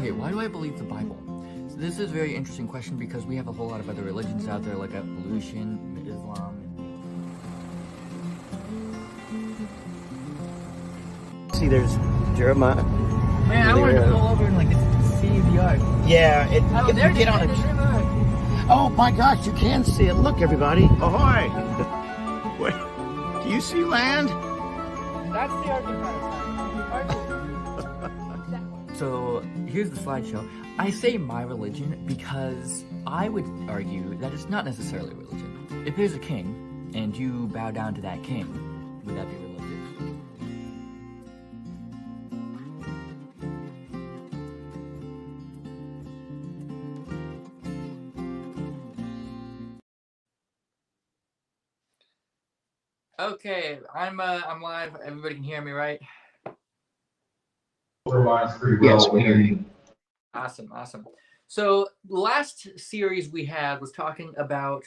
Okay, why do I believe the Bible? So this is a very interesting question because we have a whole lot of other religions out there like evolution, Islam. See, there's Jeremiah. Man, I wanted to pull over and like see the ark. Yeah, Oh, there get on it. Oh my gosh, you can see it. Look, everybody. Ahoy! Wait, do you see land? That's the Ark of So here's the slideshow. I say my religion because I would argue that it's not necessarily religion. If there's a king and you bow down to that king, would that be religious? Okay, I'm live. Everybody can hear me, right? Yes, we hear you. Awesome. So last series we had was talking about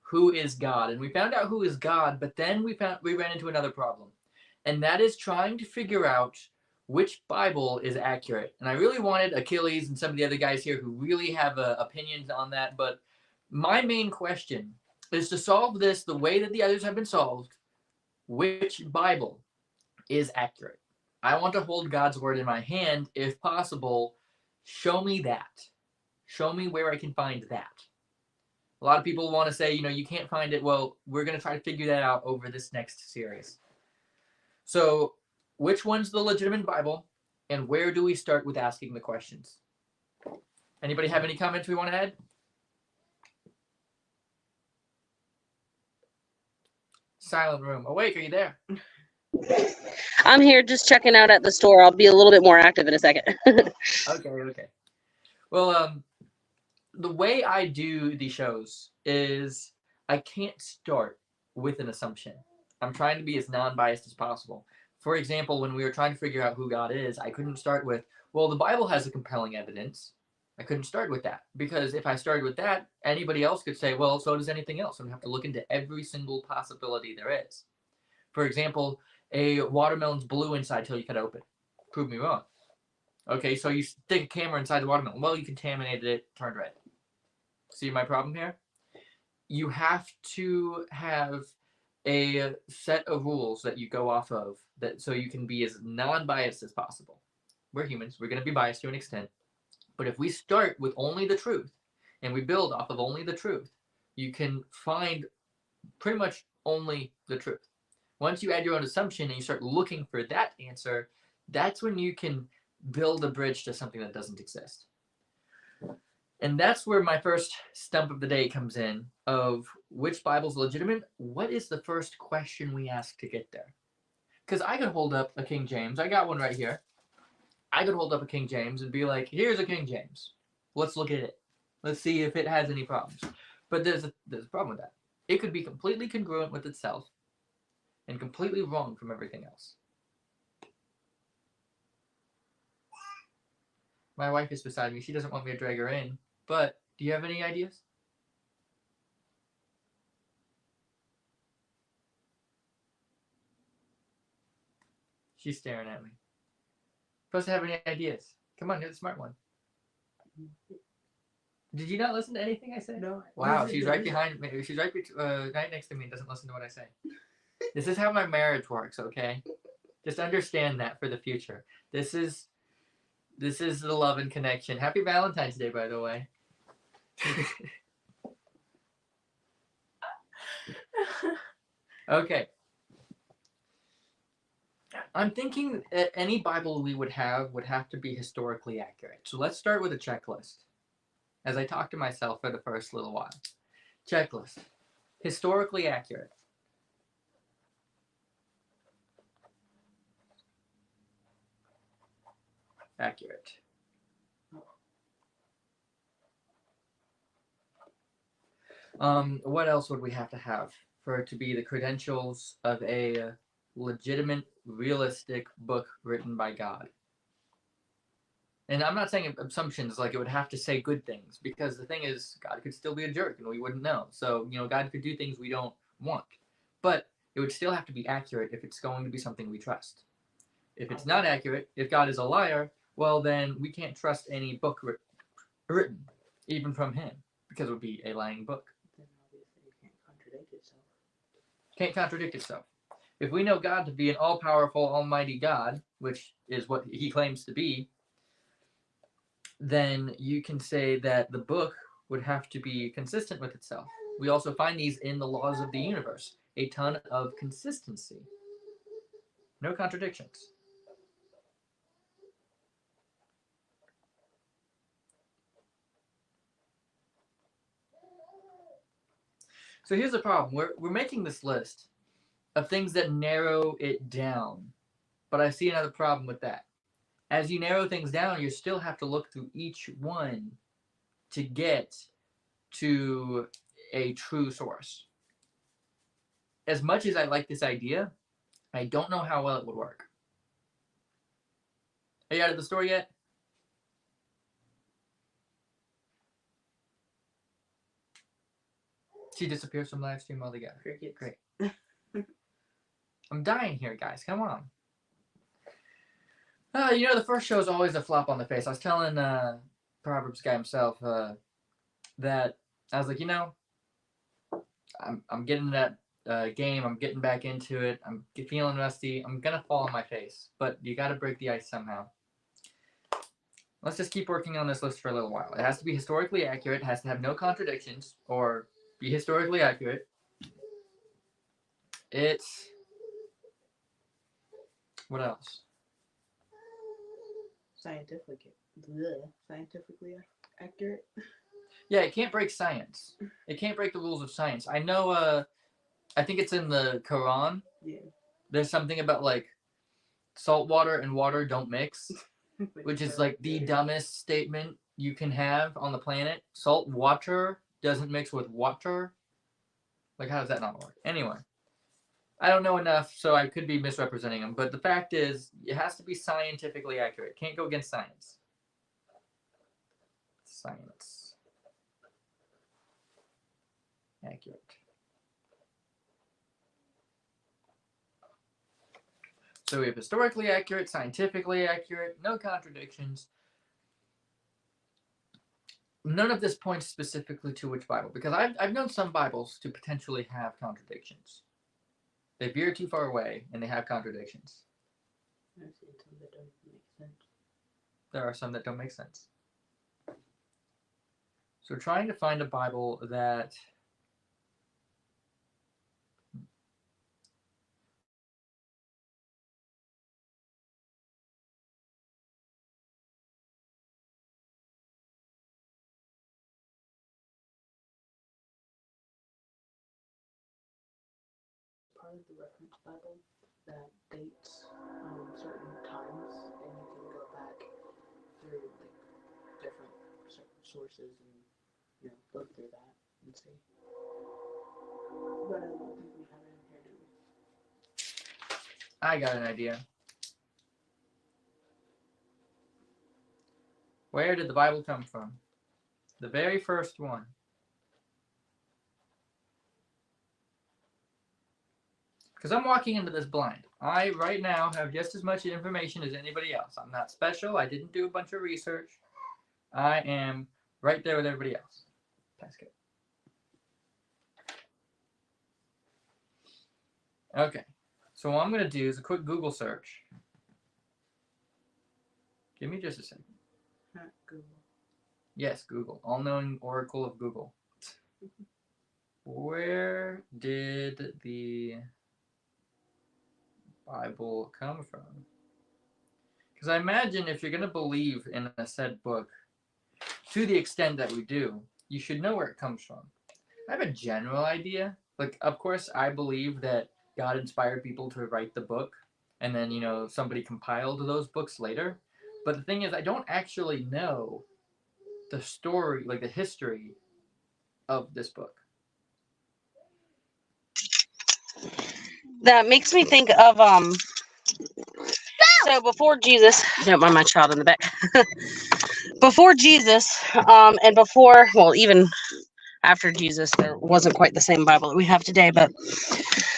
who is God, and we found out who is God, but then we ran into another problem, and that is trying to figure out which Bible is accurate. And I really wanted Achilles and some of the other guys here who really have opinions on that, but my main question is to solve this the way that the others have been solved. Which Bible is accurate? I want to hold God's word in my hand, if possible. Show me that. Show me where I can find that. A lot of people want to say, you can't find it. Well, we're going to try to figure that out over this next series. So, which one's the legitimate Bible, and where do we start with asking the questions? Anybody have any comments we want to add? Silent room. Awake, are you there? I'm here just checking out at the store. I'll be a little bit more active in a second. Okay. Well, the way I do these shows is I can't start with an assumption. I'm trying to be as non-biased as possible. For example, when we were trying to figure out who God is, I couldn't start with, well, the Bible has a compelling evidence. I couldn't start with that because if I started with that, anybody else could say, well, so does anything else. And we have to look into every single possibility there is. For example, a watermelon's blue inside till you cut it open. Prove me wrong. Okay, so you stick a camera inside the watermelon. Well, you contaminated it, turned red. See my problem here? You have to have a set of rules that you go off of so you can be as non-biased as possible. We're humans. We're going to be biased to an extent. But if we start with only the truth and we build off of only the truth, you can find pretty much only the truth. Once you add your own assumption and you start looking for that answer, that's when you can build a bridge to something that doesn't exist. And that's where my first stump of the day comes in of which Bible's legitimate. What is the first question we ask to get there? Because I could hold up a King James. I got one right here. I could hold up a King James and be like, here's a King James. Let's look at it. Let's see if it has any problems. But there's a problem with that. It could be completely congruent with itself and completely wrong from everything else. My wife is beside me. She doesn't want me to drag her in. But do you have any ideas? She's staring at me. Supposed to have any ideas? Come on, you're the smart one. Did you not listen to anything I said? No. Wow, she's right behind me. She's right next to me and doesn't listen to what I say. This is how my marriage works, okay? Just understand that for the future. This is the love and connection. Happy Valentine's Day, by the way. Okay. I'm thinking that any Bible we would have to be historically accurate. So let's start with a checklist. As I talk to myself for the first little while. Checklist. Historically accurate. Accurate. What else would we have to have for it to be the credentials of a legitimate, realistic book written by God? And I'm not saying assumptions like it would have to say good things, because the thing is, God could still be a jerk and we wouldn't know. So, God could do things we don't want. But it would still have to be accurate if it's going to be something we trust. If it's not accurate, if God is a liar, well, then we can't trust any book written, even from him, because it would be a lying book. Then obviously it can't contradict itself. Can't contradict itself. If we know God to be an all-powerful, almighty God, which is what he claims to be, then you can say that the book would have to be consistent with itself. We also find these in the laws of the universe. A ton of consistency. No contradictions. So here's the problem. We're making this list of things that narrow it down. But I see another problem with that. As you narrow things down, you still have to look through each one to get to a true source. As much as I like this idea, I don't know how well it would work. Are you out of the story yet? She disappears from live stream altogether. Crickets. Great. I'm dying here, guys. Come on. The first show is always a flop on the face. I was telling Proverbs guy himself that I was like, I'm getting that game. I'm getting back into it. I'm feeling rusty. I'm gonna fall on my face, but you got to break the ice somehow. Let's just keep working on this list for a little while. It has to be historically accurate. It has to have no contradictions or be historically accurate. It's what else? Scientifically accurate. Yeah, it can't break science. It can't break the rules of science. I know. I think it's in the Quran. Yeah. There's something about like salt water and water don't mix, which is like the dumbest statement you can have on the planet. Salt water doesn't mix with water. Like, how does that not work? Anyway, I don't know enough, so I could be misrepresenting them. But the fact is, it has to be scientifically accurate. Can't go against science. Science. Accurate. So we have historically accurate, scientifically accurate, no contradictions. None of this points specifically to which Bible, because I've known some Bibles to potentially have contradictions. They veer too far away, and they have contradictions. I've seen some that don't make sense. There are some that don't make sense. So trying to find a Bible that Part of the reference Bible that dates certain times, and you can go back through like different sources and look through that and see. But I don't think we have it in here, do we? I got an idea. Where did the Bible come from? The very first one. Because I'm walking into this blind. I, right now, have just as much information as anybody else. I'm not special. I didn't do a bunch of research. I am right there with everybody else. Pass it. Okay. So what I'm going to do is a quick Google search. Give me just a second. Not Google. Yes, Google. All-knowing oracle of Google. Where did the Bible come from? Because I imagine if you're going to believe in a said book, to the extent that we do, you should know where it comes from. I have a general idea. Like, of course, I believe that God inspired people to write the book, and then, somebody compiled those books later. But the thing is, I don't actually know the story, like the history of this book. That makes me think of so before Jesus, don't mind my child in the back. Before Jesus, and before, well, even after Jesus, there wasn't quite the same Bible that we have today. But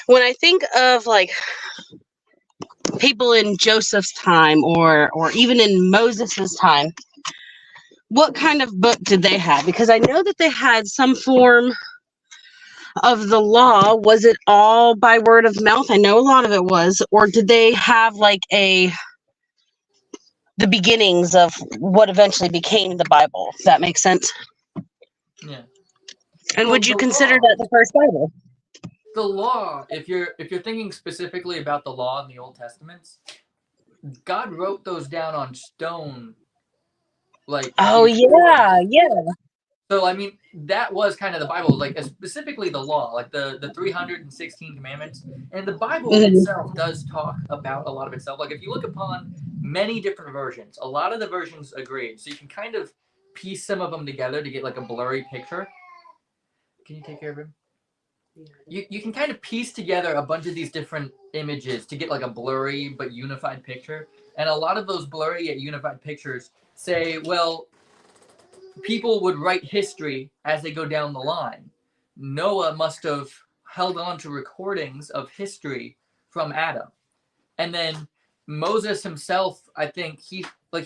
when I think of like people in Joseph's time or even in Moses's time, what kind of book did they have? Because I know that they had some form of the law. Was it all by word of mouth? I know a lot of it was. Or did they have like the beginnings of what eventually became the Bible? If that makes sense. Yeah. And Well, would you the consider law, that the first Bible? the law, if you're thinking specifically about the law in the Old Testaments, God wrote those down on stone, like Oh before. yeah, yeah. So I mean, that was kind of the Bible, like specifically the law, like the 316 commandments, and the Bible Mhm. itself does talk about a lot of itself. Like if you look upon many different versions, a lot of the versions agree. So you can kind of piece some of them together to get like a blurry picture. Can you take care of him? You can kind of piece together a bunch of these different images to get like a blurry but unified picture. And a lot of those blurry yet unified pictures say, well, people would write history as they go down the line. Noah must have held on to recordings of history from Adam. And then Moses himself, I think he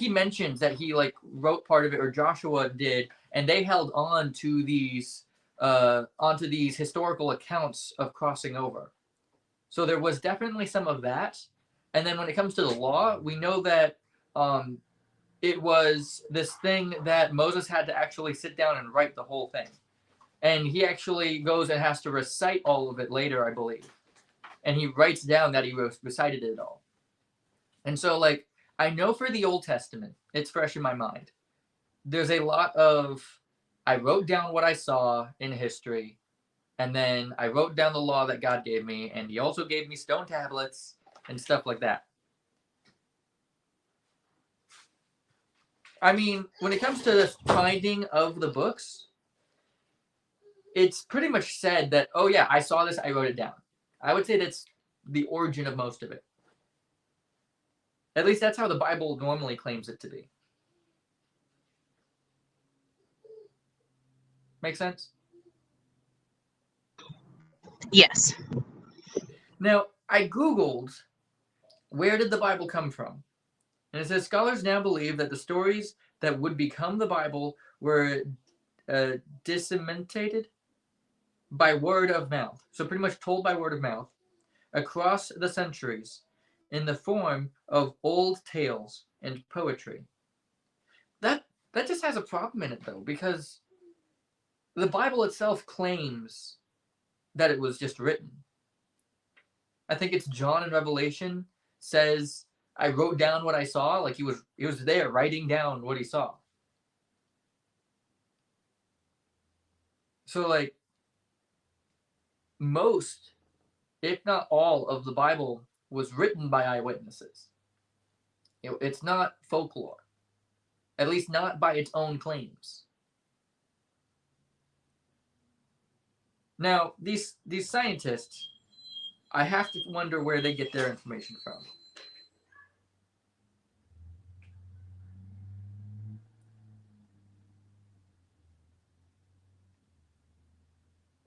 mentions that he like wrote part of it, or Joshua did, and they held on to these onto these historical accounts of crossing over. So there was definitely some of that. And then when it comes to the law, we know that um, it was this thing that Moses had to actually sit down and write the whole thing. And he actually goes and has to recite all of it later, I believe. And he writes down that he recited it all. And so, like, I know for the Old Testament, it's fresh in my mind. There's a lot of, I wrote down what I saw in history, and then I wrote down the law that God gave me, and he also gave me stone tablets and stuff like that. I mean, when it comes to the finding of the books, it's pretty much said that, oh yeah, I saw this, I wrote it down. I would say that's the origin of most of it. At least that's how the Bible normally claims it to be. Make sense? Yes. Now, I Googled, where did the Bible come from? And it says scholars now believe that the stories that would become the Bible were disseminated by word of mouth. So pretty much told by word of mouth across the centuries in the form of old tales and poetry. That that just has a problem in it though, because the Bible itself claims that it was just written. I think it's John in Revelation says, I wrote down what I saw, like he was there writing down what he saw. So like most, if not all, of the Bible was written by eyewitnesses. It's not folklore, at least not by its own claims. Now, these scientists, I have to wonder where they get their information from.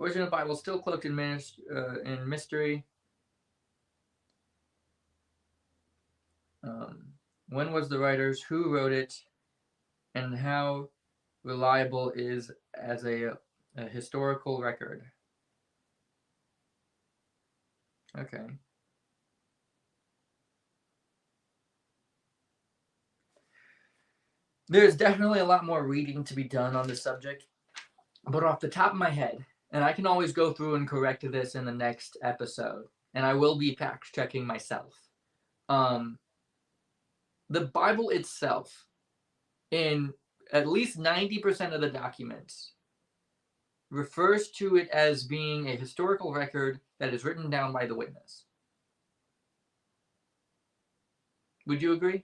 Original Bible still cloaked in mystery. When was the writers? Who wrote it? And how reliable is as a historical record? Okay. There's definitely a lot more reading to be done on this subject, but off the top of my head, and I can always go through and correct this in the next episode, and I will be fact checking myself. The Bible itself, in at least 90% of the documents, refers to it as being a historical record that is written down by the witness. Would you agree?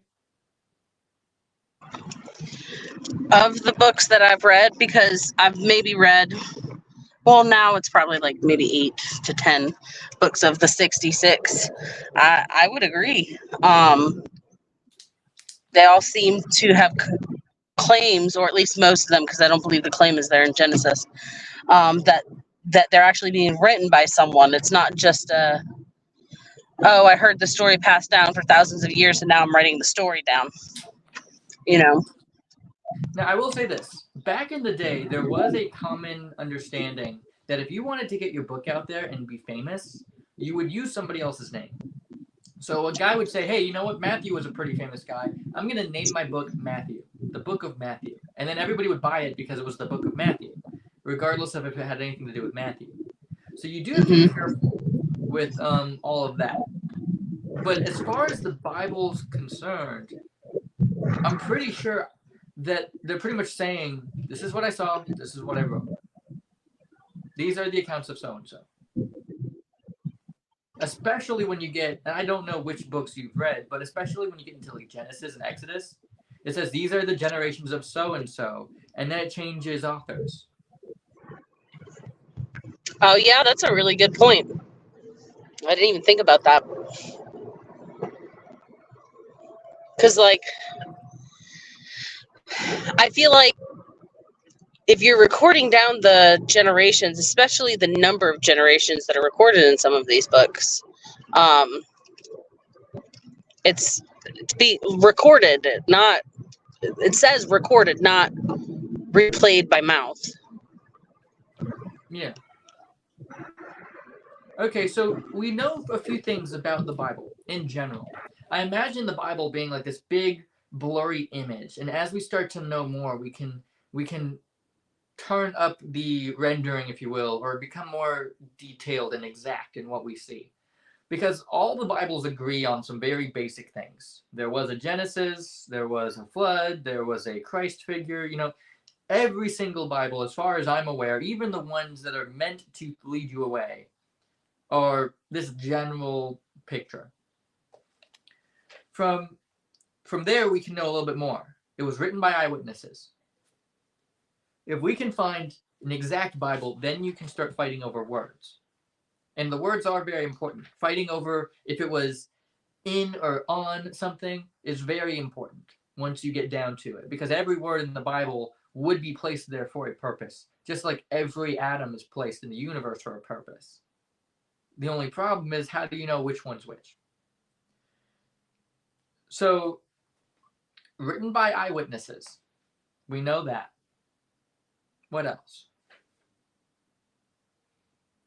Of the books that I've read, because I've maybe read, well, now it's probably like maybe 8 to 10 books of the 66. I would agree. They all seem to have claims, or at least most of them, because I don't believe the claim is there in Genesis, that they're actually being written by someone. It's not just oh, I heard the story passed down for thousands of years, and now I'm writing the story down. You know. Now, I will say this. Back in the day, there was a common understanding that if you wanted to get your book out there and be famous, you would use somebody else's name. So a guy would say, hey, you know what? Matthew was a pretty famous guy. I'm going to name my book Matthew, the Book of Matthew. And then everybody would buy it because it was the Book of Matthew, regardless of if it had anything to do with Matthew. So you do have to be careful with all of that. But as far as the Bible's concerned, I'm pretty sure that they're pretty much saying, this is what I saw, this is what I wrote. These are the accounts of so-and-so. Especially when you get, and I don't know which books you've read, but especially when you get into like Genesis and Exodus, it says these are the generations of so-and-so, and then it changes authors. Oh yeah, that's a really good point. I didn't even think about that. Because like, I feel like if you're recording down the generations, especially the number of generations that are recorded in some of these books, it's to be recorded, not, it says recorded, not replayed by mouth. Yeah. Okay, so we know a few things about the Bible in general. I imagine the Bible being like this big blurry image, and as we start to know more, we can turn up the rendering, if you will, or become more detailed and exact in what we see. Because all the Bibles agree on some very basic things. There was a Genesis, there was a flood, there was a Christ figure, you know, every single Bible, as far as I'm aware, even the ones that are meant to lead you away, are this general picture. From there, we can know a little bit more. It was written by eyewitnesses. If we can find an exact Bible, then you can start fighting over words. And the words are very important. Fighting over if it was in or on something is very important once you get down to it. Because every word in the Bible would be placed there for a purpose. Just like every atom is placed in the universe for a purpose. The only problem is, how do you know which one's which? So, written by eyewitnesses. We know that. What else?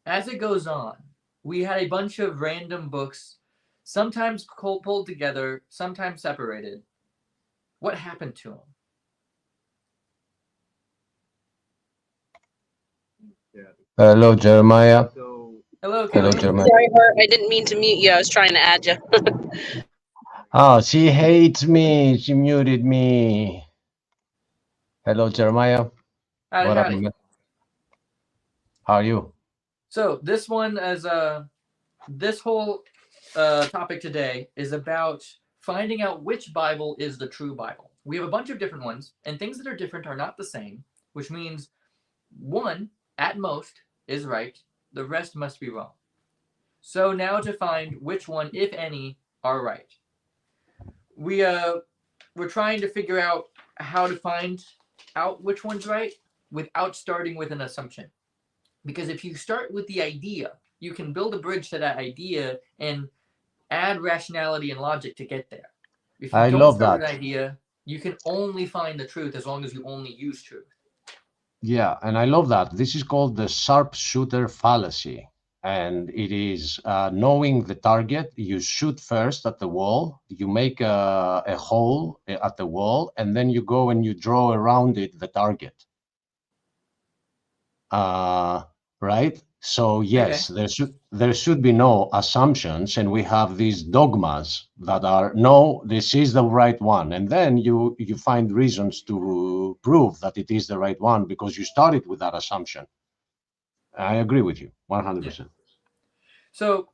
As it goes on, we had a bunch of random books, sometimes pulled together, sometimes separated. What happened to them? Hello, Jeremiah. Hello, Hello, Kelly. Jeremiah. Sorry, Bert, I didn't mean to mute you. I was trying to add you. Oh, she hates me. She muted me. Hello, Jeremiah. Howdy, What up, howdy. man? How are you? So this one is this whole topic today is about finding out which Bible is the true Bible. We have a bunch of different ones, and things that are different are not the same, which means one, at most, is right. The rest must be wrong. So now to find which one, if any, are right. We're trying to figure out how to find out which one's right without starting with an assumption. Because if you start with the idea, you can build a bridge to that idea and add rationality and logic to get there. If you I don't love start with that. an idea, you can only find the truth as long as you only use truth. Yeah, and I love that. This is called the sharpshooter fallacy. And it is knowing the target. You shoot first at the wall, you make a hole at the wall, and then you go and you draw around it the target. Right? So yes, Okay. there should be no assumptions, and we have these dogmas that are no, this is the right one, and then you find reasons to prove that it is the right one because you started with that assumption. I agree with you 100%. Yeah. So,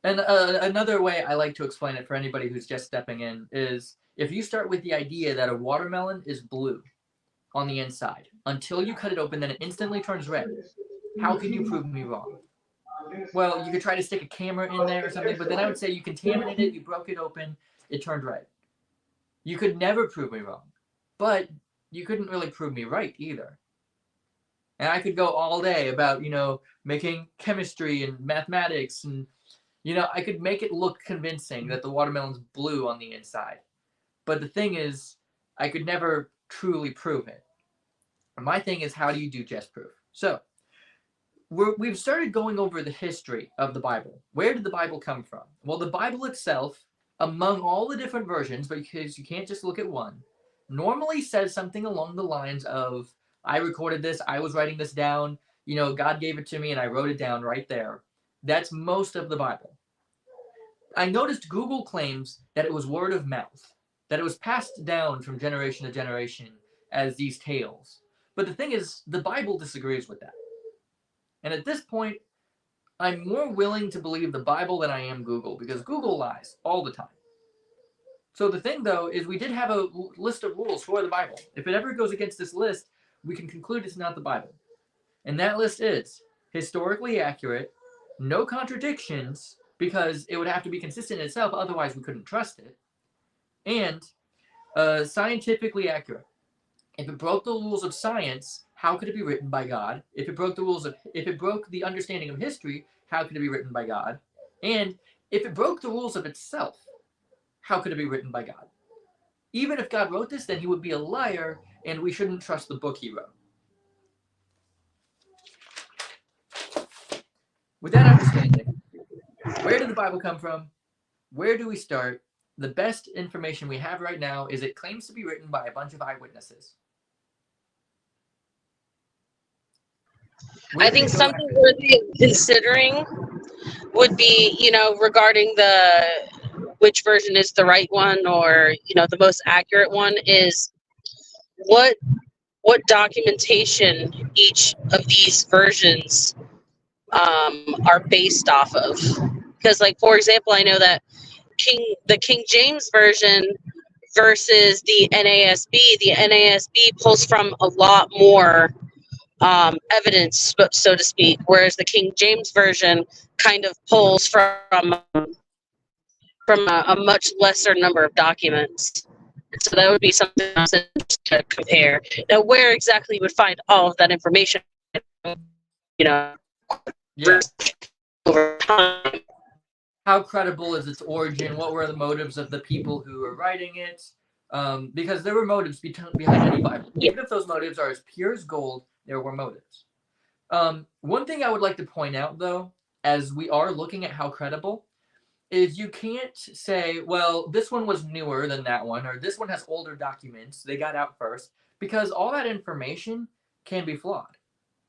and another way I like to explain it for anybody who's just stepping in is if you start with the idea that a watermelon is blue on the inside until you cut it open, then it instantly turns red. How can you prove me wrong? Well, you could try to stick a camera in there or something, but then I would say you contaminated it, you broke it open, it turned red. You could never prove me wrong, but you couldn't really prove me right either. And I could go all day about, making chemistry and mathematics and, I could make it look convincing that the watermelon's blue on the inside. But the thing is, I could never truly prove it. My thing is, how do you do just proof? So, we've started going over the history of the Bible. Where did the Bible come from? Well, the Bible itself, among all the different versions, because you can't just look at one, normally says something along the lines of, I recorded this, I was writing this down, God gave it to me and I wrote it down right there. That's most of the Bible. I noticed Google claims that it was word of mouth, that it was passed down from generation to generation as these tales. But the thing is, the Bible disagrees with that. And at this point, I'm more willing to believe the Bible than I am Google, because Google lies all the time. So the thing, though, is we did have a list of rules for the Bible. If it ever goes against this list, we can conclude it's not the Bible. And that list is historically accurate, no contradictions, because it would have to be consistent in itself, otherwise we couldn't trust it, and scientifically accurate. If it broke the rules of science, how could it be written by God? If it broke the understanding of history, how could it be written by God? And if it broke the rules of itself, how could it be written by God? Even if God wrote this, then he would be a liar, and we shouldn't trust the book he wrote. With that understanding, where did the Bible come from? Where do we start? The best information we have right now is it claims to be written by a bunch of eyewitnesses. I think something worthy of considering would be, regarding which version is the right one, or the most accurate one, is what documentation each of these versions are based off of. Because, like, for example, I know that the King James version versus the NASB pulls from a lot more evidence, so to speak, whereas the King James version kind of pulls from a much lesser number of documents. So that would be something else to compare. Now, where exactly you would find all of that information, Yeah. over time. How credible is its origin? What were the motives of the people who were writing it? Because there were motives behind any Bible. Even if those motives are as pure as gold, there were motives. One thing I would like to point out, though, as we are looking at how credible, is you can't say, well, this one was newer than that one, or this one has older documents, they got out first, because all that information can be flawed.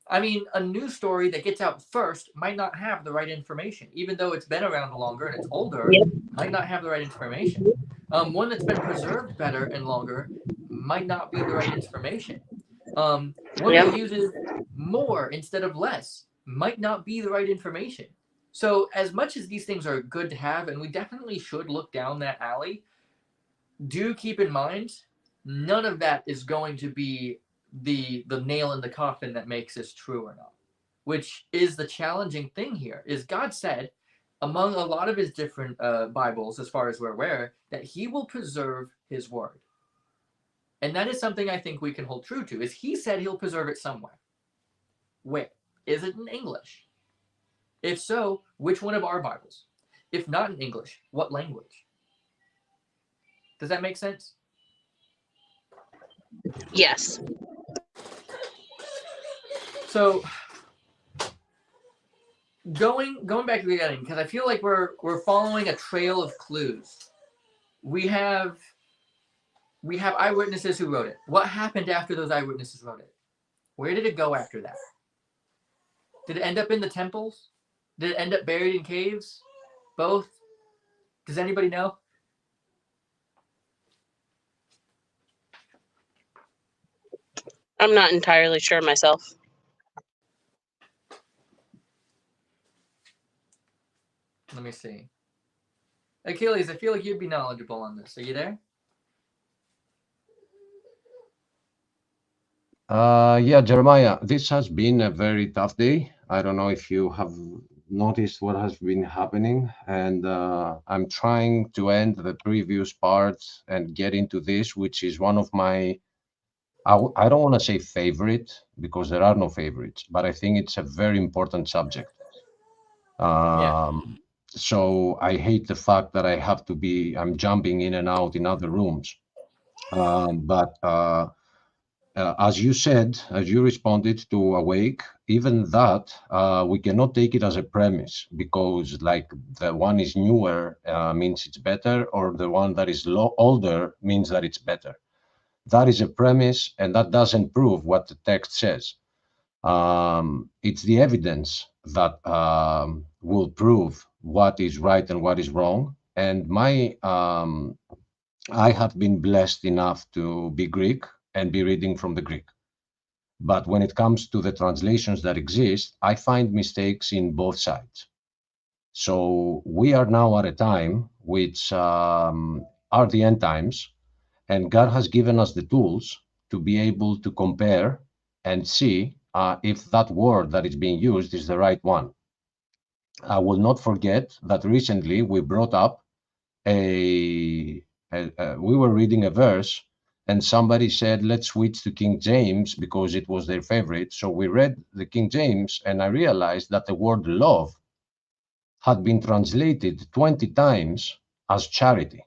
I mean, a news story that gets out first might not have the right information, even though it's been around longer and it's older, might not have the right information. One that's been preserved better and longer might not be the right information. One that uses more instead of less might not be the right information. So as much as these things are good to have, and we definitely should look down that alley, do keep in mind, none of that is going to be the nail in the coffin that makes this true or not. Which is the challenging thing here, is God said, among a lot of his different Bibles, as far as we're aware, that he will preserve his word. And that is something I think we can hold true to, is he said he'll preserve it somewhere. Where? Is it in English? If so, which one of our Bibles? If not in English, what language? Does that make sense? Yes. So going back to the beginning, because I feel like we're following a trail of clues. We have eyewitnesses who wrote it. What happened after those eyewitnesses wrote it? Where did it go after that? Did it end up in the temples? Did it end up buried in caves? Both? Does anybody know? I'm not entirely sure myself. Let me see. Achilles, I feel like you'd be knowledgeable on this. Are you there? Yeah, Jeremiah, this has been a very tough day. I don't know if you have noticed what has been happening, and I'm trying to end the previous part and get into this, which is one of my, I don't want to say favorite, because there are no favorites, but I think it's a very important subject. Yeah. So I hate the fact that I'm jumping in and out in other rooms. But as you said, as you responded to Awake, even that we cannot take it as a premise, because like the one is newer means it's better, or the one that is older means that it's better. That is a premise, and that doesn't prove what the text says. It's the evidence that will prove what is right and what is wrong. And I have been blessed enough to be Greek and be reading from the Greek. But when it comes to the translations that exist, I find mistakes in both sides. So we are now at a time which are the end times, and God has given us the tools to be able to compare and see if that word that is being used is the right one. I will not forget that recently we brought up we were reading a verse, and somebody said, let's switch to King James because it was their favorite. So we read the King James, and I realized that the word love had been translated 20 times as charity.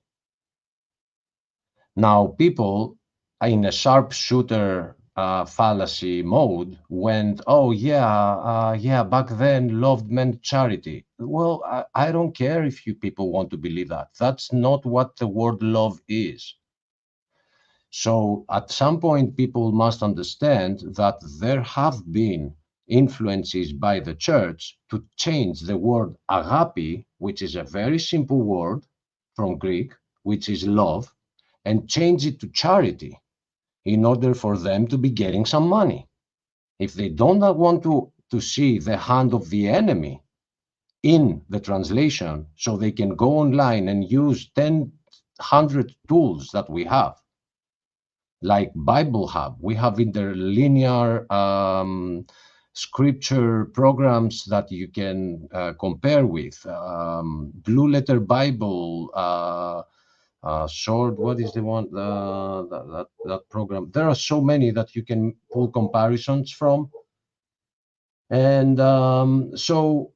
Now, people in a sharpshooter fallacy mode went, oh, yeah, back then love meant charity. Well, I don't care if you people want to believe that. That's not what the word love is. So at some point, people must understand that there have been influences by the church to change the word agape, which is a very simple word from Greek, which is love, and change it to charity in order for them to be getting some money. If they don't want to see the hand of the enemy in the translation, so they can go online and use 100 tools that we have, like Bible Hub. We have interlinear scripture programs that you can compare with. Blue Letter Bible, Sword, what is the one, that program? There are so many that you can pull comparisons from. And so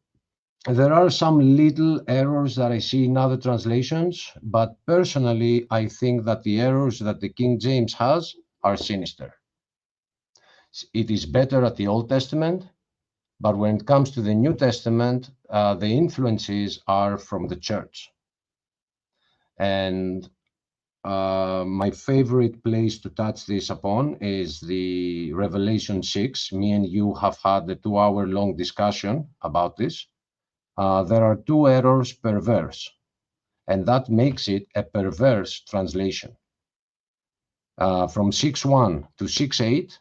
there are some little errors that I see in other translations, but personally, I think that the errors that the King James has are sinister. It is better at the Old Testament, but when it comes to the New Testament, the influences are from the church. And my favorite place to touch this upon is the Revelation 6. Me and you have had a 2-hour long discussion about this. There are 2 errors per verse, and that makes it a perverse translation. From 6:1 to 6:8,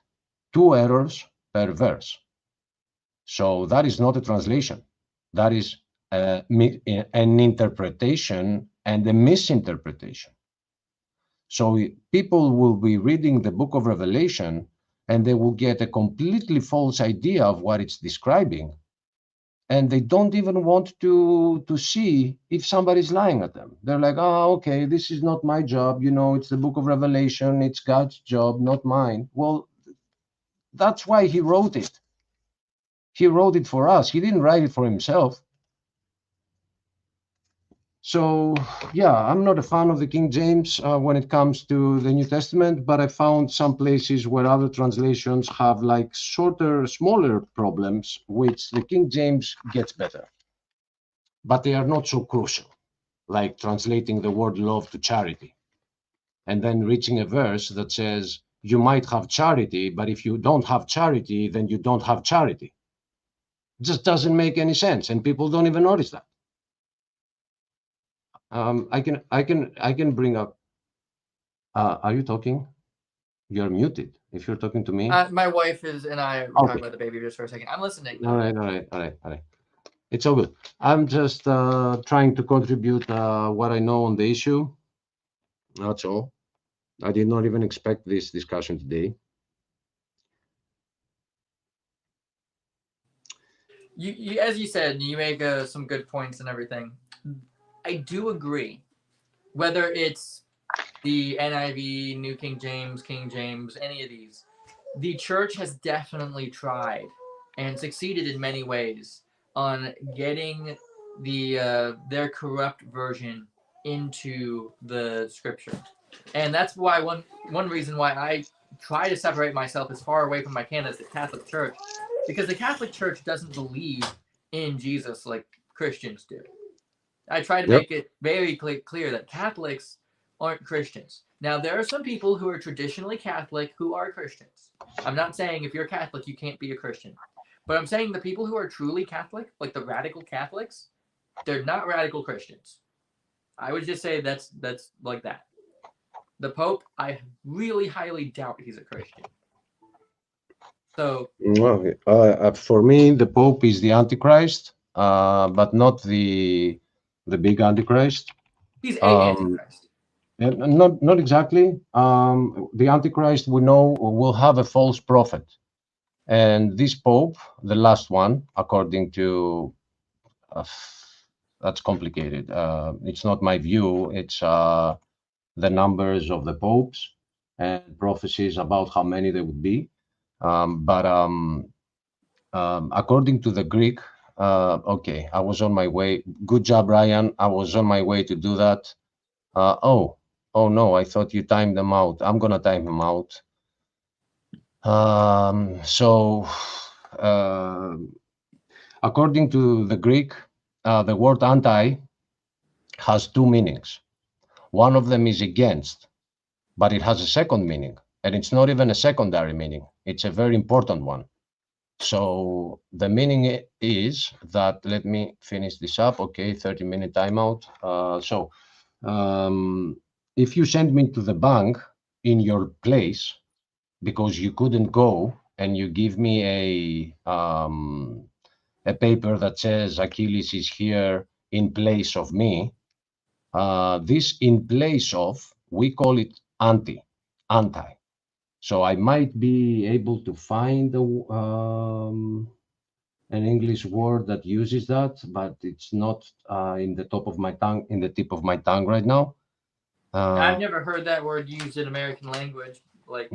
2 errors per verse. So that is not a translation. That is an interpretation and a misinterpretation. So people will be reading the book of Revelation and they will get a completely false idea of what it's describing. And they don't even want to see if somebody's lying at them. They're like, oh, okay, this is not my job. It's the book of Revelation. It's God's job, not mine. Well, that's why he wrote it. He wrote it for us. He didn't write it for himself. So, yeah, I'm not a fan of the King James when it comes to the New Testament, but I found some places where other translations have like shorter, smaller problems, which the King James gets better. But they are not so crucial, like translating the word love to charity, and then reaching a verse that says, you might have charity, but if you don't have charity, then you don't have charity. It just doesn't make any sense, and people don't even notice that. I can bring up. Are you talking? You're muted. If you're talking to me. My wife is and I were talking about the baby just for a second. I'm listening. All right. It's all good. I'm just trying to contribute what I know on the issue. That's all. I did not even expect this discussion today. You as you said, you make some good points and everything. I do agree. Whether it's the NIV, New King James, any of these, the church has definitely tried and succeeded in many ways on getting their corrupt version into the scripture, and that's why one reason why I try to separate myself as far away from my canon as the Catholic Church, because the Catholic Church doesn't believe in Jesus like Christians do. I try to Yep. make it very clear that Catholics aren't Christians. Now, there are some people who are traditionally Catholic who are Christians. I'm not saying if you're Catholic, you can't be a Christian. But I'm saying the people who are truly Catholic, like the radical Catholics, they're not radical Christians. I would just say that's like that. The Pope, I really highly doubt he's a Christian. So, Okay. For me, the Pope is the Antichrist, but not the big Antichrist. he's a Um, Antichrist. and not exactly. The Antichrist we know will have a false prophet, and this Pope, the last one, according to that's complicated. It's not my view. It's the numbers of the popes and prophecies about how many there would be. But according to the Greek, okay, I was on my way. Good job, Ryan. I was on my way to do that. Oh no, I thought you timed them out. I'm gonna time them out. So, uh, according to the Greek, the word anti has two meanings. One of them is against, but it has a second meaning, and it's not even a secondary meaning. It's a very important one. So the meaning is that, let me finish this up. Okay, 30-minute timeout. If you send me to the bank in your place because you couldn't go, and you give me a paper that says Achilles is here in place of me, this in place of, we call it anti. So I might be able to find an English word that uses that, but it's not in the tip of my tongue right now. I've never heard that word used in American language, but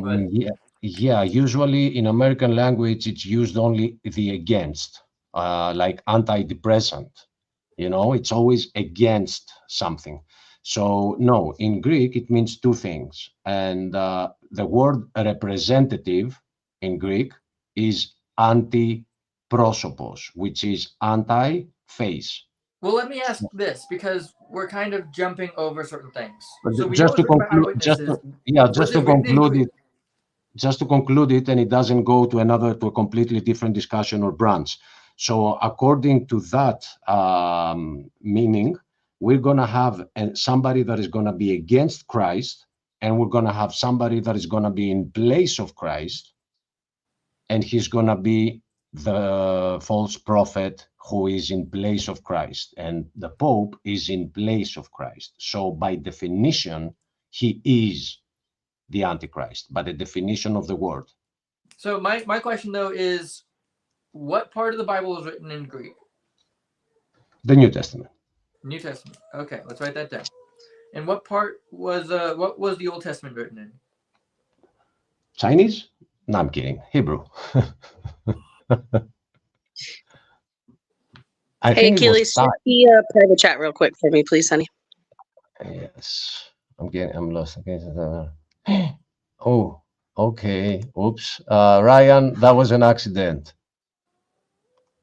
Yeah. Usually in American language, it's used only the against, like antidepressant. It's always against something. So no, in Greek it means two things, and the word representative in Greek is anti-prosopos, which is anti-face. well, let me ask this because we're kind of jumping over certain things. But So we know just it's to written by conclude, eyewitnesses. Was just to it written in conclude Greek? it, and it doesn't go to a completely different discussion or branch. So according to that meaning, we're going to have somebody that is going to be against Christ, and we're going to have somebody that is going to be in place of Christ, and he's going to be the false prophet who is in place of Christ, and the Pope is in place of Christ. So by definition, he is the Antichrist, by the definition of the word. So my question though is, what part of the Bible is written in Greek? The New Testament. New Testament. Okay, let's write that down. And what was the Old Testament written in? Chinese? No, I'm kidding. Hebrew. I Hey, think it was Achilles, check the private chat real quick for me, please, honey. Yes. I'm lost. Okay. Oh, okay. Oops. Ryan, that was an accident.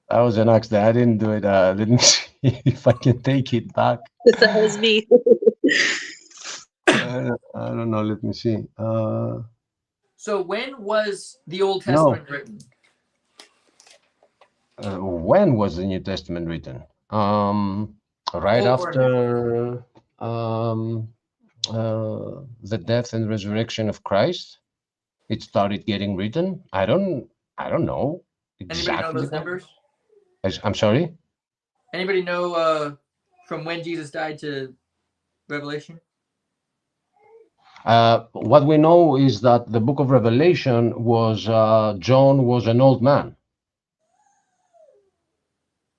That was an accident. I didn't do it. Didn't see if I can take it back. That was me. I don't know. Let me see. So when was the Old No. Testament written? When was the New Testament written? Right after the death and resurrection of Christ, it started getting written. I don't know Anybody know exactly. those numbers? I'm sorry. Anybody know from when Jesus died to Revelation? What we know is that the book of Revelation was John was an old man,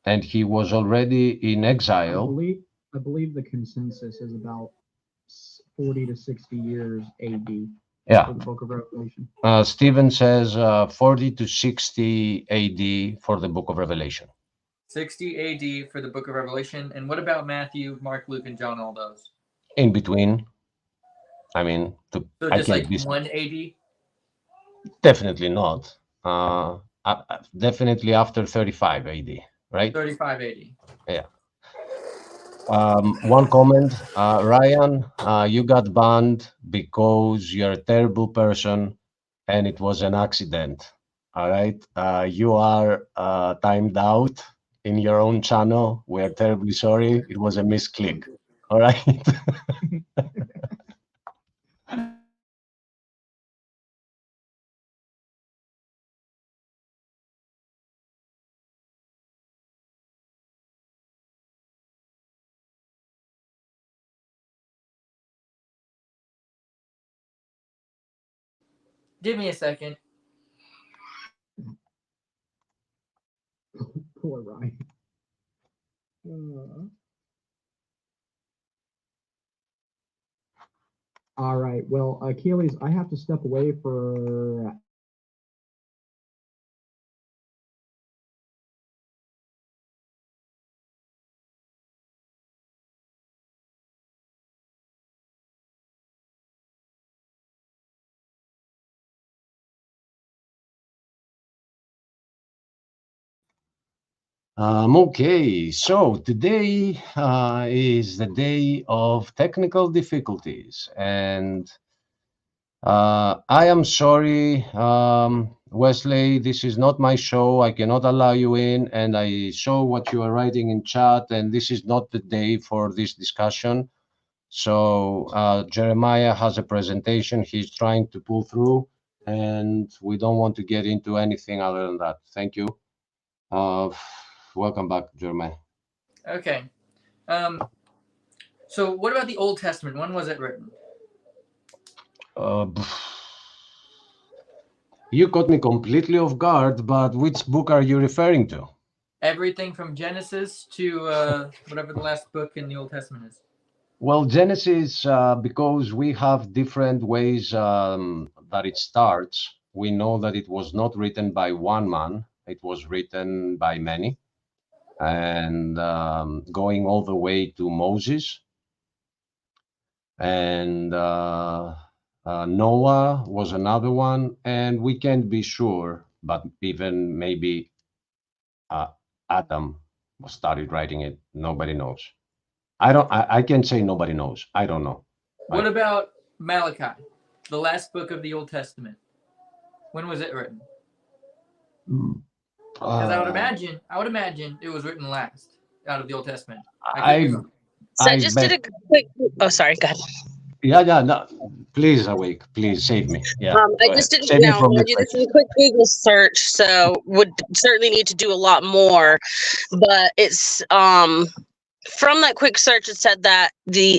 and he was already in exile. I believe the consensus is about 40 to 60 years AD Yeah. for the book of Revelation. Stephen says 40 to 60 AD for the book of Revelation. 60 AD for the Book of Revelation. And what about Matthew, Mark, Luke, and John? All those. In between, I mean, So I just can't like be 1 AD. definitely not. Definitely after 35 AD, right? 35 AD. Yeah. One comment, Ryan, you got banned because you're a terrible person and it was an accident. All right. You are timed out in your own channel. We're terribly sorry. It was a misclick. All right. Give me a second. Poor Ryan. All right. Well, Achilles, I have to step away for Okay, so today is the day of technical difficulties, and I am sorry, Wesley, this is not my show. I cannot allow you in, and I saw what you are writing in chat, and this is not the day for this discussion. So Jeremiah has a presentation he's trying to pull through, and we don't want to get into anything other than that. Thank you. Uh, Welcome back, Jeremiah. Okay. So what about the Old Testament? When was it written? Uh, you caught me completely off guard, but which book are you referring to? Everything from Genesis to whatever the last book in the Old Testament is. Well, Genesis, because we have different ways that it starts, we know that it was not written by one man, it was written by many, and going all the way to Moses. And Noah was another one, and we can't be sure, but even maybe uh, Adam started writing it. Nobody knows. I can say nobody knows. I don't know. What about Malachi, the last book of the Old Testament? When was it written? Because I would imagine it was written last out of the Old Testament. I could be wrong. So I I just bet. did a quick. Oh, sorry. Go ahead. Yeah. No, please, Awake. Please save me. Yeah. I Go ahead. just did Save me now. I'm from gonna the do this in question. a quick Google search, so would certainly need to do a lot more. But it's from that quick search, it said that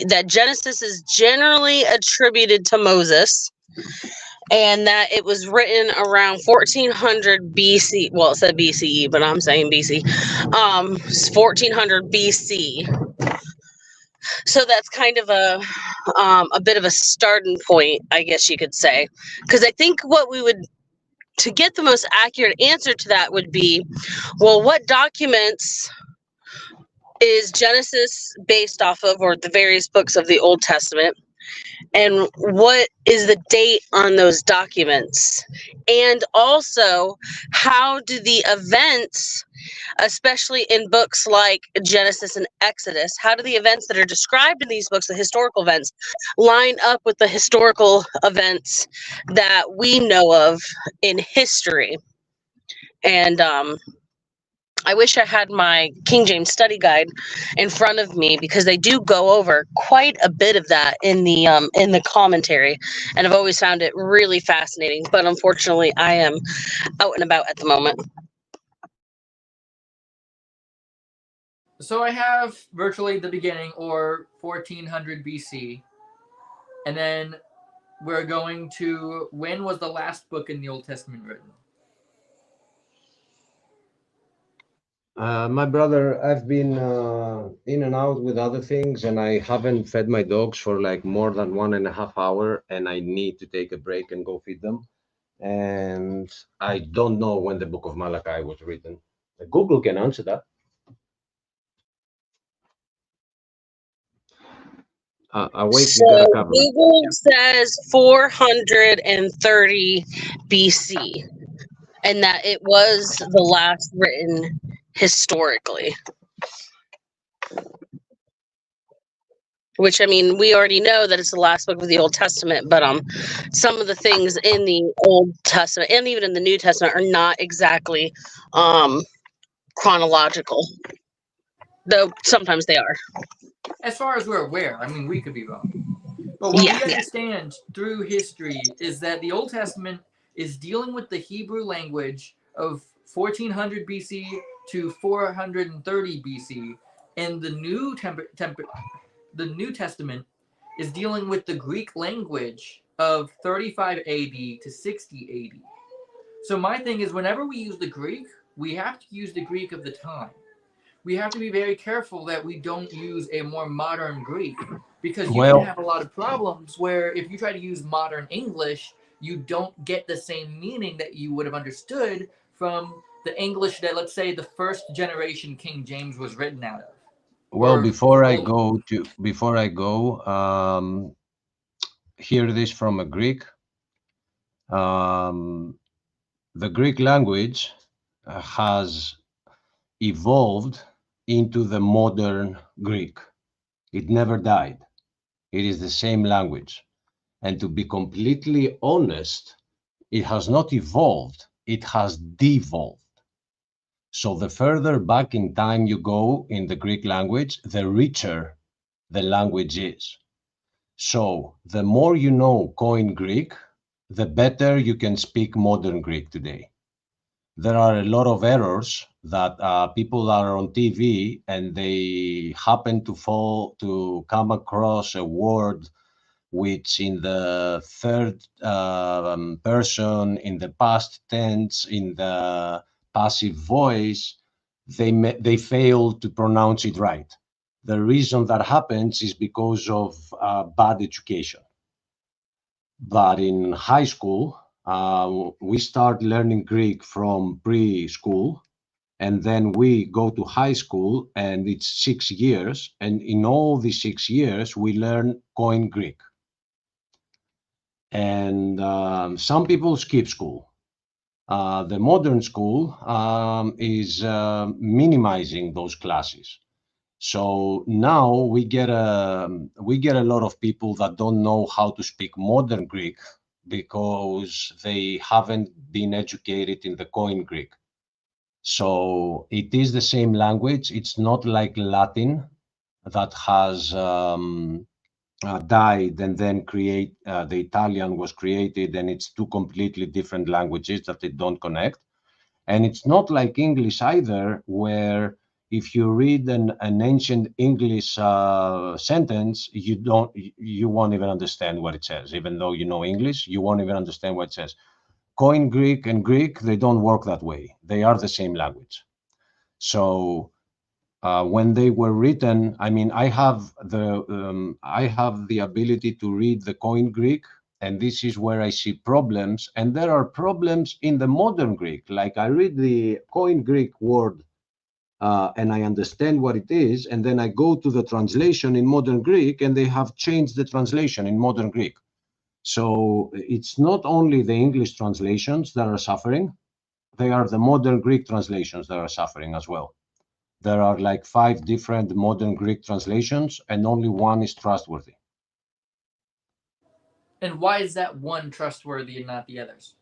that Genesis is generally attributed to Moses, and that it was written around 1400 BC. Well, it said BCE, but I'm saying BC. 1400 BC. So that's kind of a bit of a starting point, I guess you could say, because I think what we would to get the most accurate answer to that would be, well, what documents is Genesis based off of, or the various books of the Old Testament, and what is the date on those documents? And also, how do the events, especially in books like Genesis and Exodus, how do the events that are described in these books, the historical events, line up with the historical events that we know of in history? And I wish I had my King James study guide in front of me, because they do go over quite a bit of that in the commentary, and I've always found it really fascinating. But unfortunately, I am out and about at the moment. So I have virtually the beginning, or 1400 BC, and then we're going to, when was the last book in the Old Testament written? My brother, I've been in and out with other things, and I haven't fed my dogs for like more than 1.5 hours, and I need to take a break and go feed them. And I don't know when the Book of Malachi was written. Google can answer that. Awake, you gotta So cover it. Google says 430 BC, and that it was the last written historically. Which, I mean, we already know that it's the last book of the Old Testament, but some of the things in the Old Testament and even in the New Testament are not exactly chronological, though sometimes they are. As far as we're aware, I mean, we could be wrong. But what Yeah, we yeah. understand through history is that the Old Testament is dealing with the Hebrew language of 1400 BC to 430 BC, and the the New Testament is dealing with the Greek language of 35 AD to 60 AD. So my thing is, whenever we use the Greek, we have to use the Greek of the time. We have to be very careful that we don't use a more modern Greek, because you can Well, have a lot of problems where if you try to use modern English, you don't get the same meaning that you would have understood from the English that, let's say, the first generation King James was written out of. well, Or before I go, hear this from a Greek. Um, the Greek language has evolved into the modern Greek. It never died. It is the same language. And to be completely honest, it has not evolved, it has devolved. So the further back in time you go in the Greek language, the richer the language is. So the more you know Koine Greek, the better you can speak modern Greek today. There are a lot of errors that people are on TV and they happen to come across a word which in the third person, in the past tense, in the passive voice, they fail to pronounce it right. The reason that happens is because of bad education. But in high school, we start learning Greek from preschool, and then we go to high school, and it's 6 years. And in all these 6 years, we learn Koine Greek. And some people skip school. The modern school is minimizing those classes. So now we get a lot of people that don't know how to speak modern Greek because they haven't been educated in the Koine Greek. So it is the same language. It's not like Latin that has died and then the Italian was created, and it's two completely different languages that they don't connect. And it's not like English either, where if you read an ancient English sentence, you won't even understand what it says. Even though you know English, you won't even understand what it says. Koine Greek and Greek, they don't work that way. They are the same language. So when they were written, I mean, I have the ability to read the Koine Greek, and this is where I see problems. And there are problems in the modern Greek. Like I read the Koine Greek word and I understand what it is, and then I go to the translation in modern Greek, and they have changed the translation in modern Greek. So it's not only the English translations that are suffering; they are the modern Greek translations that are suffering as well. There are like 5 different modern Greek translations, and only one is trustworthy. And why is that one trustworthy and not the others?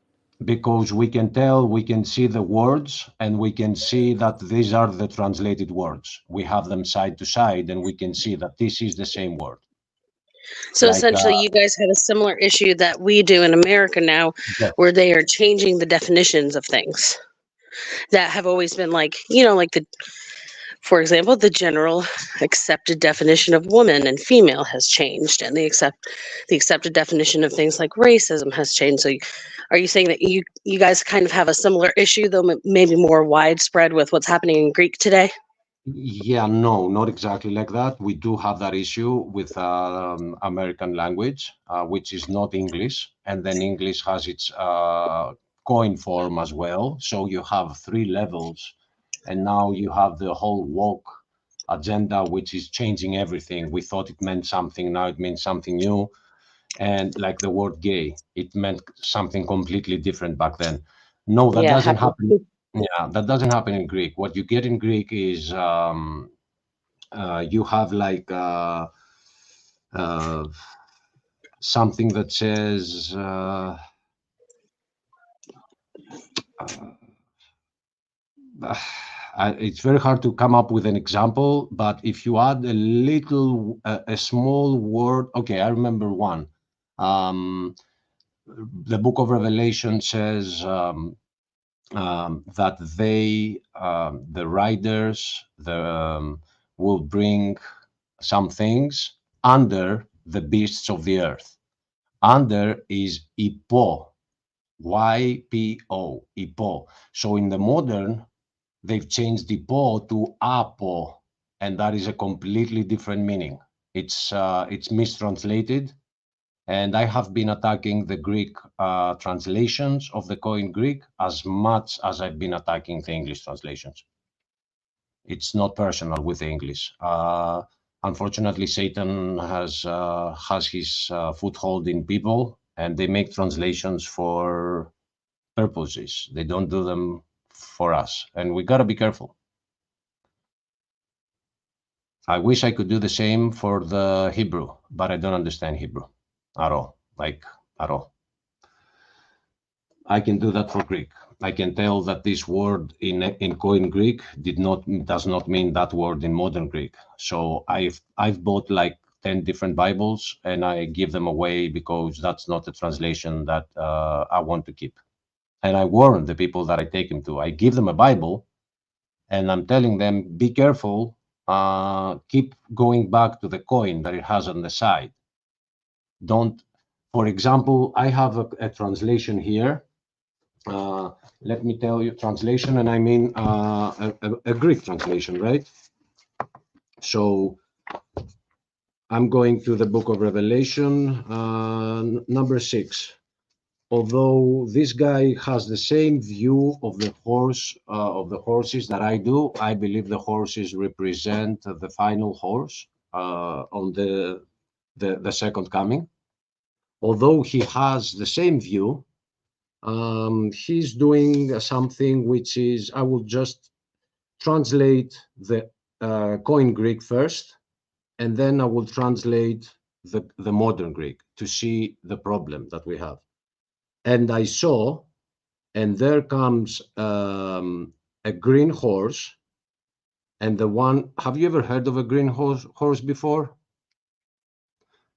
Because we can see the words, and we can see that these are the translated words. We have them side to side, and we can see that this is the same word. So Like, essentially, you guys have a similar issue that we do in America now, where yes, they are changing the definitions of things that have always been like, like for example, the general accepted definition of woman and female has changed, and the accepted definition of things like racism has changed. So, are you saying that you guys kind of have a similar issue, though maybe more widespread with what's happening in Greek today? yeah, no, not exactly like that. We do have that issue with American language, which is not English, and then English has its coin form as well. So you have 3 levels, and now you have the whole woke agenda, which is changing everything. We thought it meant something, now it means something new. And like the word gay, it meant something completely different back then. No, that Yeah, doesn't happy. happen. Yeah, that doesn't happen in Greek. What you get in Greek is you have like uh, something that says it's very hard to come up with an example, but if you add a little, a small word, okay, I remember one. The book of Revelation says that the riders, will bring some things under the beasts of the earth. Under is ipo, YPO, ipo. So in the modern, they've changed ipo to apo, and that is a completely different meaning. It's mistranslated, and I have been attacking the Greek translations of the Koine Greek as much as I've been attacking the English translations. It's not personal with the English. Unfortunately, Satan has his foothold in people, and they make translations for purposes. They don't do them for us, and we gotta be careful. I wish I could do the same for the Hebrew, but I don't understand Hebrew at all, like at all. I can do that for Greek. I can tell that this word in Koine Greek does not mean that word in modern Greek. So I've bought like 10 different Bibles, and I give them away because that's not the translation that I want to keep. And I warn the people that I take them to. I give them a Bible, and I'm telling them, be careful. Keep going back to the coin that it has on the side. Don't, for example, I have a translation here. Let me tell you, translation, and I mean a Greek translation, right? So I'm going to the book of Revelation, number 6. Although this guy has the same view of the horses that I do, I believe the horses represent the final horse on the second coming. Although he has the same view, he's doing something which is, I will just translate the Koine Greek first, and then I will translate the modern Greek to see the problem that we have. And I saw, and there comes a green horse, and the one, have you ever heard of a green horse before?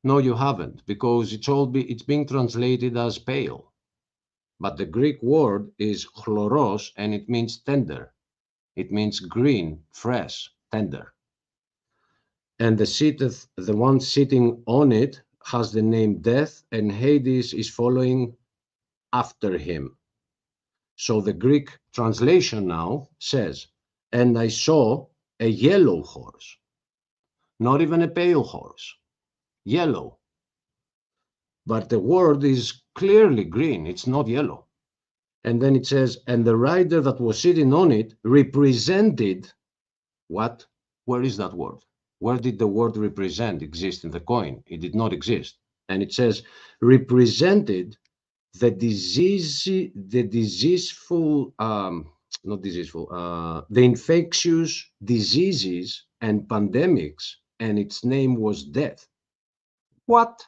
No, you haven't, because it's being translated as pale. But the Greek word is chloros, and it means tender. It means green, fresh, tender. And the one sitting on it has the name Death, and Hades is following after him. So the Greek translation now says, and I saw a yellow horse, not even a pale horse, yellow. But the word is clearly green, it's not yellow. And then it says, and the rider that was sitting on it represented what? Where is that word? Where did the word represent exist in the coin? It did not exist. And it says, represented the infectious diseases and pandemics, and its name was death. What?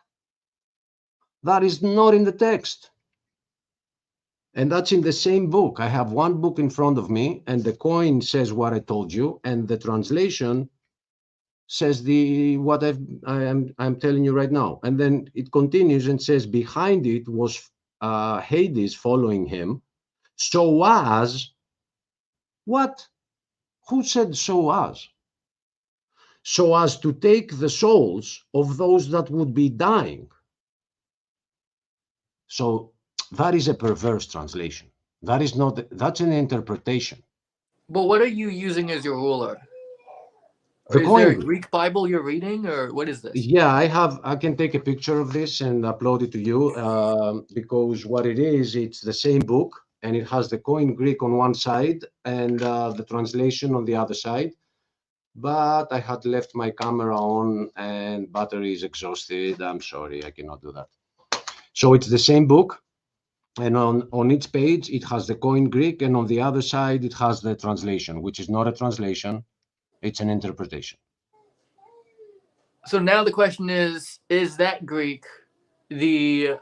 That is not in the text. And that's in the same book. I have one book in front of me, and the coin says what I told you, and the translation says what I'm telling you right now. And then it continues and says behind it was Hades following him, so as what? Who said so as? So as to take the souls of those that would be dying. So that is a perverse translation. That is not, that's an interpretation. But what are you using as your ruler? Or The is there a coin. Greek Bible you're reading, or what is this? Yeah, I can take a picture of this and upload it to you because what it is, it's the same book, and it has the Koine Greek on one side and the translation on the other side. but I had left my camera on and battery is exhausted. I'm sorry, I cannot do that. So it's the same book, and on each page it has the Koine Greek, and on the other side it has the translation, which is not a translation, it's an interpretation. So now the question is that Greek the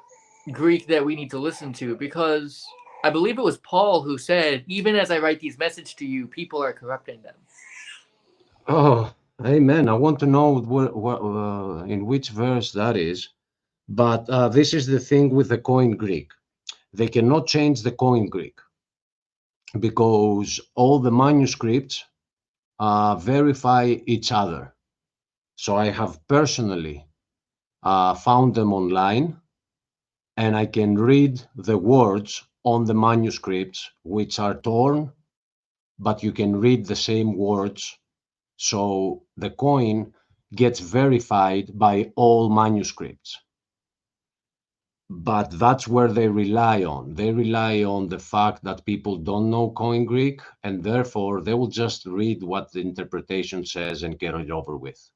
Greek that we need to listen to? Because I believe it was Paul who said, even as I write these messages to you, people are corrupting them. Oh, amen. I want to know in which verse that is. But this is the thing with the Koine Greek. They cannot change the Koine Greek because all the manuscripts verify each other. So I have personally found them online, and I can read the words on the manuscripts, which are torn, but you can read the same words. So the coin gets verified by all manuscripts. But that's where they rely on. They rely on the fact that people don't know Koine Greek, and therefore they will just read what the interpretation says and get it over with.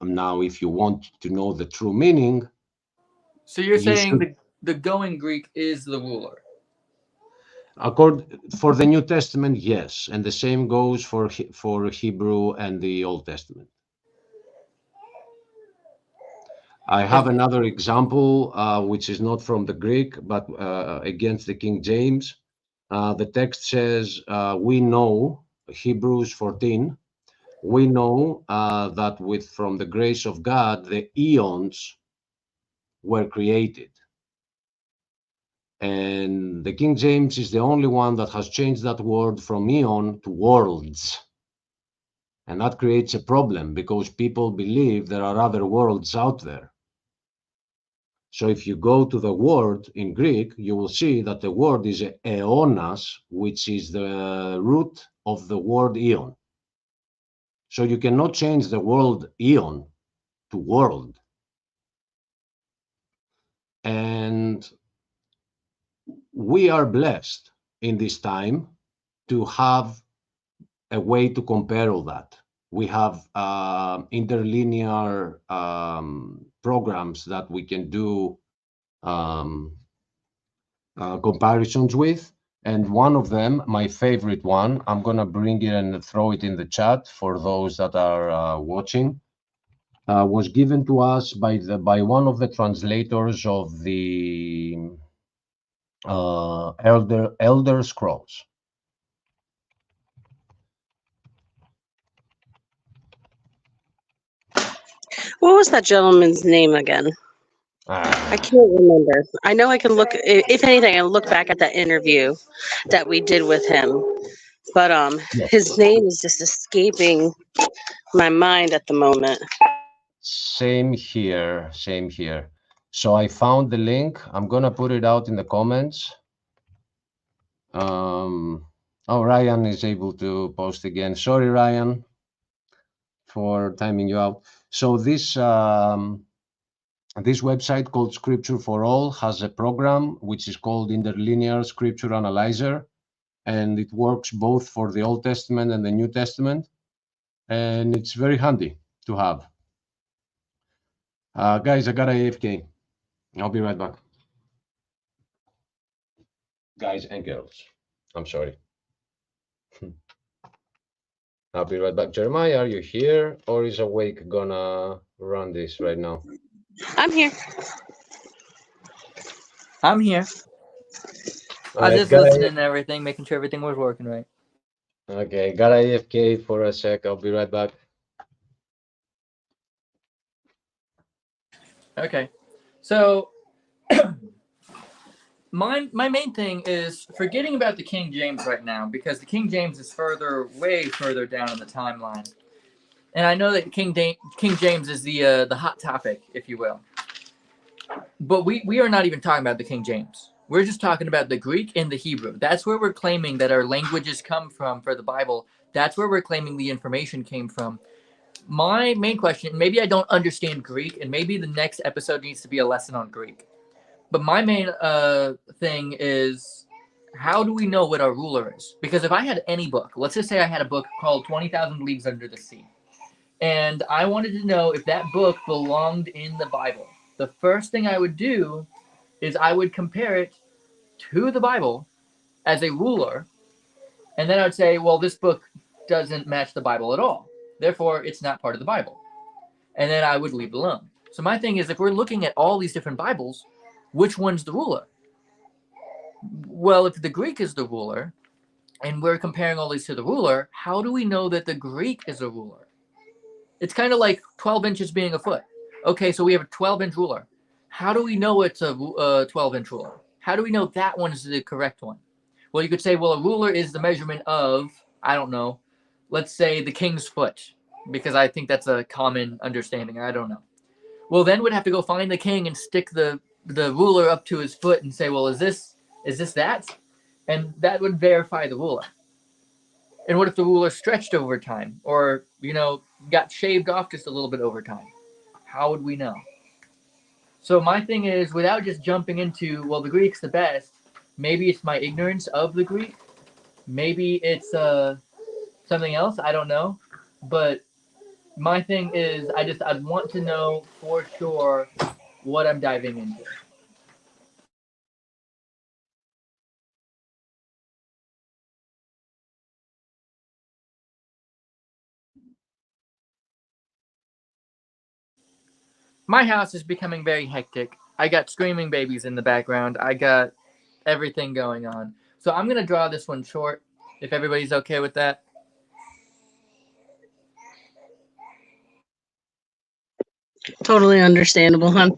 Now, if you want to know the true meaning, So you're you saying should, the going Greek is the ruler. for the New Testament, yes, and the same goes for Hebrew and the Old Testament. I have another example, which is not from the Greek, but against the King James. The text says, we know, Hebrews 14, we know that from the grace of God, the eons were created. And the King James is the only one that has changed that word from eon to worlds. And that creates a problem because people believe there are other worlds out there. So if you go to the word in Greek, you will see that the word is aeonas, which is the root of the word eon. So you cannot change the word eon to world. And we are blessed in this time to have a way to compare all that. We have interlinear programs that we can do comparisons with. And one of them, my favorite one, I'm going to bring it and throw it in the chat for those that are watching, was given to us by one of the translators of the Elder Scrolls. What was that gentleman's name again? I can't remember. I know I can look. If anything, I look back at that interview that we did with him. But Yes. his name is just escaping my mind at the moment. Same here, same here. So I found the link. I'm gonna put it out in the comments. Oh, Ryan is able to post again. Sorry, Ryan, for timing you out. So this website called Scripture for All has a program which is called Interlinear Scripture Analyzer, and it works both for the Old Testament and the New Testament, and it's very handy to have. Guys, I got AFK. I'll be right back. Guys and girls, I'm sorry. I'll be right back. Jeremiah, are you here, or is Awake gonna run this right now? I'm here. I'm here. I was just listening to everything, making sure everything was working right. Okay, got AFK for a sec. I'll be right back. Okay. So my main thing is forgetting about the King James right now, because the King James is way further down in the timeline. And I know that King James is the hot topic, if you will. But we are not even talking about the King James. We're just talking about the Greek and the Hebrew. That's where we're claiming that our languages come from for the Bible. That's where we're claiming the information came from. My main question, maybe I don't understand Greek, and maybe the next episode needs to be a lesson on Greek. But my main thing is, how do we know what our ruler is? Because if I had any book, let's just say I had a book called 20,000 Leagues Under the Sea, and I wanted to know if that book belonged in the Bible, the first thing I would do is I would compare it to the Bible as a ruler, and then I would say, well, this book doesn't match the Bible at all. Therefore, it's not part of the Bible. And then I would leave it alone. So my thing is, if we're looking at all these different Bibles, which one's the ruler? Well, if the Greek is the ruler, and we're comparing all these to the ruler, how do we know that the Greek is a ruler? It's kind of like 12 inches being a foot. Okay, so we have a 12-inch ruler. How do we know it's a 12-inch ruler? How do we know that one is the correct one? Well, you could say, well, a ruler is the measurement of, I don't know, let's say the king's foot, because I think that's a common understanding. I don't know. Well, then we'd have to go find the king and stick the ruler up to his foot and say, well, is this that? And that would verify the ruler. And what if the ruler stretched over time, or got shaved off just a little bit over time? How would we know? So my thing is, without just jumping into, well, the Greek's the best, maybe it's my ignorance of the Greek. Maybe it's something else. I don't know. But my thing is, I'd want to know for sure what I'm diving into. My house is becoming very hectic. I got screaming babies in the background. I got everything going on. So I'm going to draw this one short, if everybody's okay with that. Totally understandable, huh?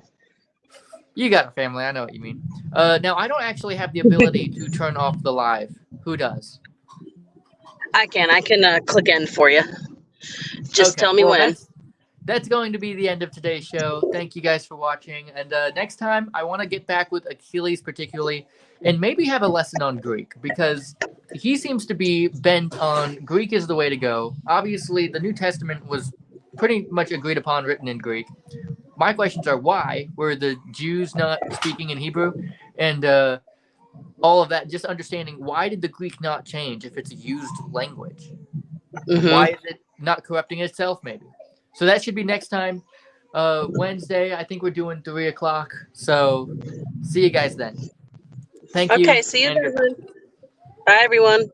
You got a family. I know what you mean. Now, I don't actually have the ability to turn off the live. Who does? I can click end for you. Just Okay, tell me well, when. That's going to be the end of today's show. Thank you guys for watching. And next time, I want to get back with Achilles particularly, and maybe have a lesson on Greek, because he seems to be bent on Greek is the way to go. Obviously, the New Testament was pretty much agreed upon, written in Greek. My questions are, why were the Jews not speaking in Hebrew? And all of that, just understanding, why did the Greek not change if it's a used language? Mm-hmm. Why is it not corrupting itself, maybe? So that should be next time. Wednesday, I think we're doing 3 o'clock. So see you guys then. Thank you. Okay, see you then. Bye, everyone.